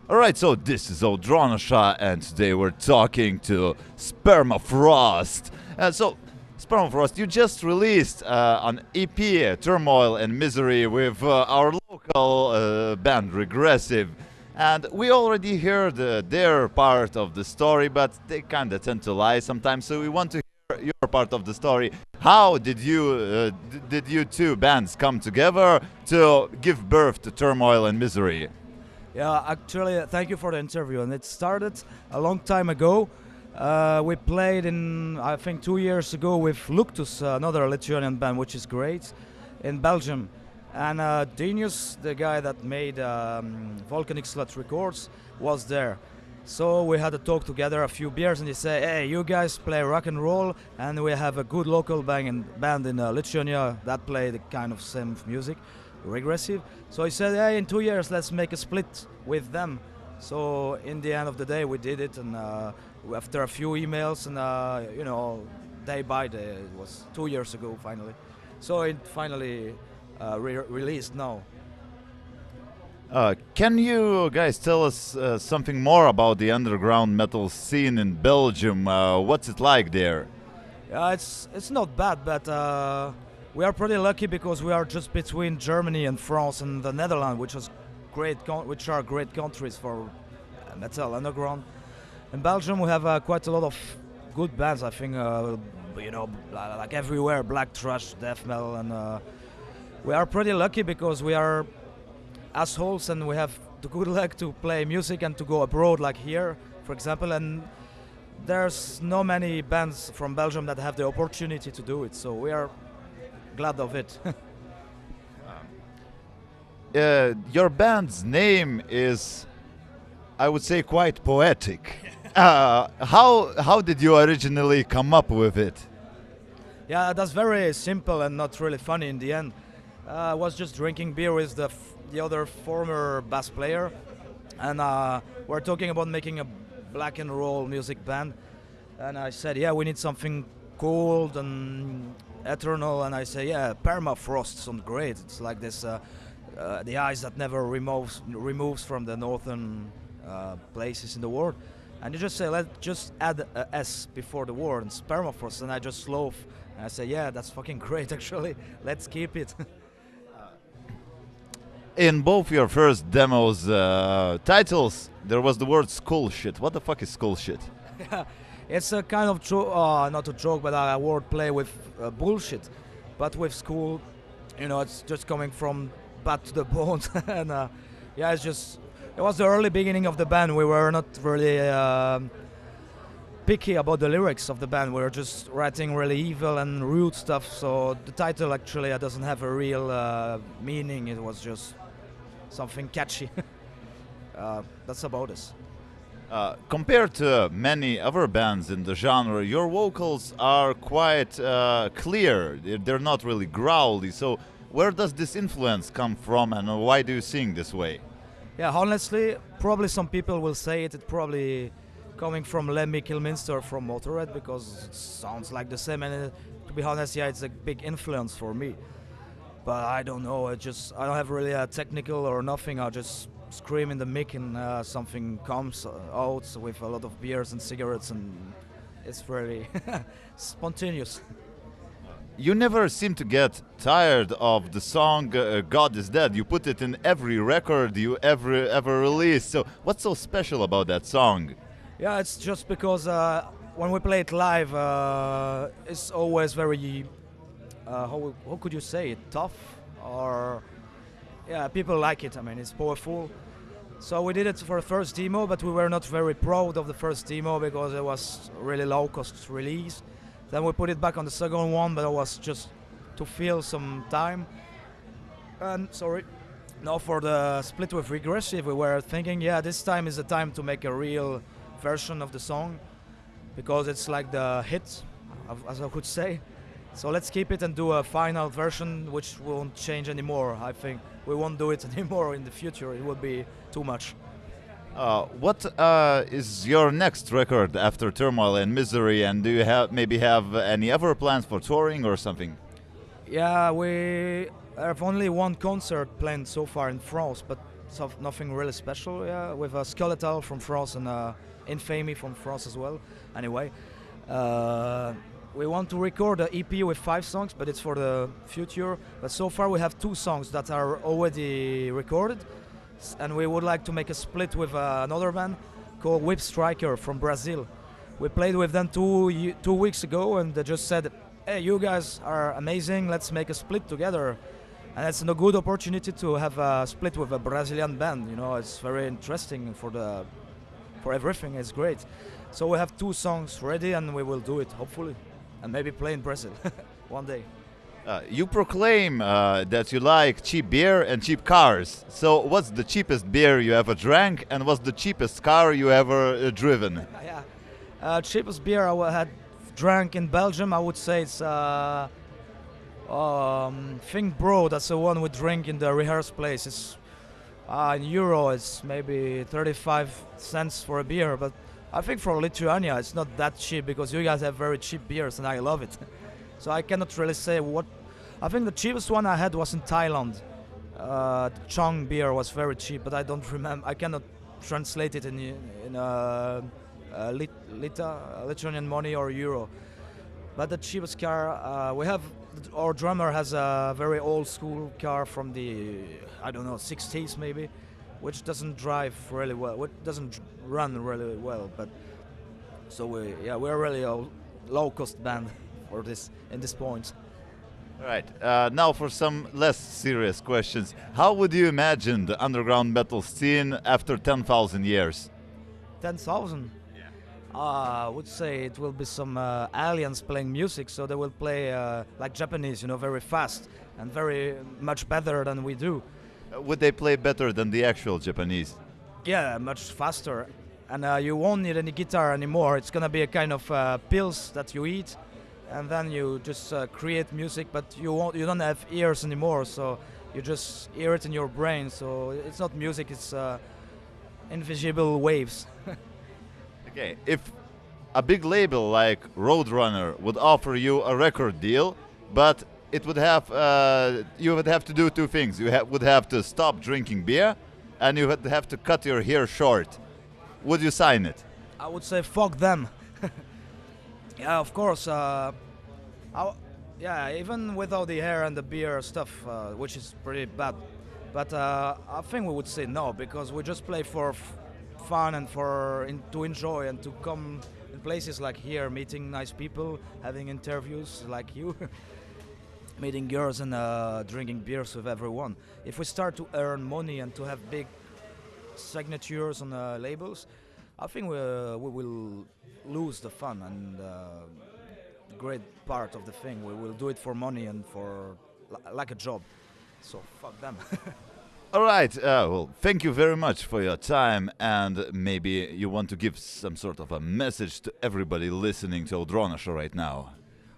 Alright, so this is Audronaša, and today we're talking to Spermafrost. So, Spermafrost, you just released an EP, Turmoil and Misery, with our local band Regressive. And we already heard their part of the story, but they kinda tend to lie sometimes, so we want to hear your part of the story. How did you two bands come together to give birth to Turmoil and Misery? Yeah, actually, thank you for the interview. And it started a long time ago. We played I think 2 years ago with Luctus, another Lithuanian band, which is great, in Belgium. And Vilnius, the guy that made Volcanic Slut Records, was there. So we had a talk together, a few beers, and he said, hey, you guys play rock and roll, and we have a good local band in Lithuania that play the kind of same music. Regressive. So he said, hey, in 2 years let's make a split with them. So in the end of the day we did it, and after a few emails and day by day, it was 2 years ago finally. So it finally released now. Can you guys tell us something more about the underground metal scene in Belgium? What's it like there? Yeah, it's not bad, but we are pretty lucky because we are just between Germany and France and the Netherlands, which are great countries for metal underground. In Belgium, we have quite a lot of good bands. I think like everywhere, black thrash, death metal, and we are pretty lucky because we are assholes and we have the good luck to play music and to go abroad, like here, for example. And there's no many bands from Belgium that have the opportunity to do it, so we are glad of it. Your band's name is, I would say, quite poetic. How did you originally come up with it? Yeah, that's very simple and not really funny in the end. I was just drinking beer with the other former bass player, and we're talking about making a black and roll music band. And I said, yeah, we need something cold and eternal, and I say, yeah, Permafrost sounds great. It's like this, the ice that never removes from the northern places in the world. And you just say, let's just add a S before the word, and Spermafrost, and I just laugh. And I say, yeah, that's fucking great, actually. Let's keep it. In both your first demos titles, there was the word skull shit. What the fuck is skull shit? It's a kind of not a joke, but a word play with bullshit. But with school, it's just coming from bad to the bone. And yeah, it was the early beginning of the band. We were not really picky about the lyrics of the band. We were just writing really evil and rude stuff. So the title actually doesn't have a real meaning. It was just something catchy. That's about us. Compared to many other bands in the genre, your vocals are quite clear. They're not really growly. So where does this influence come from, and why do you sing this way? Yeah, honestly, probably some people will say it's probably coming from Lemmy Kilminster from Motorhead, because it sounds like the same. And to be honest, yeah, it's a big influence for me. But I don't know. I don't have really a technical or nothing. I just scream in the mic and something comes out with a lot of beers and cigarettes, and it's really spontaneous. You never seem to get tired of the song God is Dead. You put it in every record you ever released. So what's so special about that song? Yeah, it's just because when we play it live, it's always very, how could you say it, tough? Or yeah, people like it. I mean, it's powerful. So we did it for the first demo, but we were not very proud of the first demo because it was really low-cost release. Then we put it back on the second one, but it was just to fill some time. And now for the split with Regressive, we were thinking, yeah, this time is the time to make a real version of the song, because it's like the hit, as I could say. So let's keep it and do a final version which won't change anymore. I think we won't do it anymore in the future. It would be too much. What is your next record after Turmoil and Misery, and do you maybe have any other plans for touring or something? Yeah, we have only one concert planned so far in France, but nothing really special. Yeah, with Skeletal from France and Infamy from France as well. Anyway, we want to record an EP with 5 songs, but it's for the future. But so far we have 2 songs that are already recorded, and we would like to make a split with another band called Whip Striker from Brazil. We played with them 2 weeks ago, and they just said, "Hey, you guys are amazing. Let's make a split together." And it's a good opportunity to have a split with a Brazilian band. You know, it's very interesting for everything. It's great. So we have 2 songs ready, and we will do it hopefully, and maybe play in Brazil one day. You proclaim that you like cheap beer and cheap cars. So, what's the cheapest beer you ever drank, and what's the cheapest car you ever driven? Yeah, cheapest beer had drank in Belgium, I would say it's Think Bro. That's the one we drink in the rehearse place. It's in euro. It's maybe 35 cents for a beer, but I think for Lithuania it's not that cheap because you guys have very cheap beers and I love it. So I cannot really say what. I think the cheapest one I had was in Thailand. The Chong beer was very cheap, but I don't remember. I cannot translate it in Lithuanian money or euro. But the cheapest car we have, our drummer has a very old school car from the, I don't know, 60s maybe, which doesn't drive really well, which doesn't run really well. But so we're really a low cost band for this in this point. All right. Now for some less serious questions. How would you imagine the underground metal scene after 10,000 years? 10,000. I would say it will be some aliens playing music, so they will play like Japanese, you know, very fast and very much better than we do. Would they play better than the actual Japanese? Yeah, much faster. And you won't need any guitar anymore. It's gonna be a kind of pills that you eat, and then you just create music. But you don't have ears anymore, so you just hear it in your brain. So it's not music; it's invisible waves. Okay, if a big label like Roadrunner would offer you a record deal, but it would have you would have to do 2 things. You would have to stop drinking beer, and you would have to cut your hair short. Would you sign it? I would say fuck them. Yeah, of course. Yeah, even without the hair and the beer stuff, which is pretty bad. But I think we would say no, because we just play for fun and to enjoy and to come in places like here, meeting nice people, having interviews like you, meeting girls and drinking beers with everyone. If we start to earn money and to have big signatures on labels, I think we will lose the fun and the great part of the thing. We will do it for money and for like a job. So fuck them. All right. Well, thank you very much for your time, and maybe you want to give some sort of a message to everybody listening to Audronaša right now.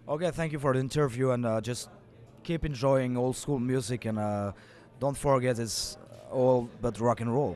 Okay, thank you for the interview, and just keep enjoying old school music, and don't forget it's all but rock and roll.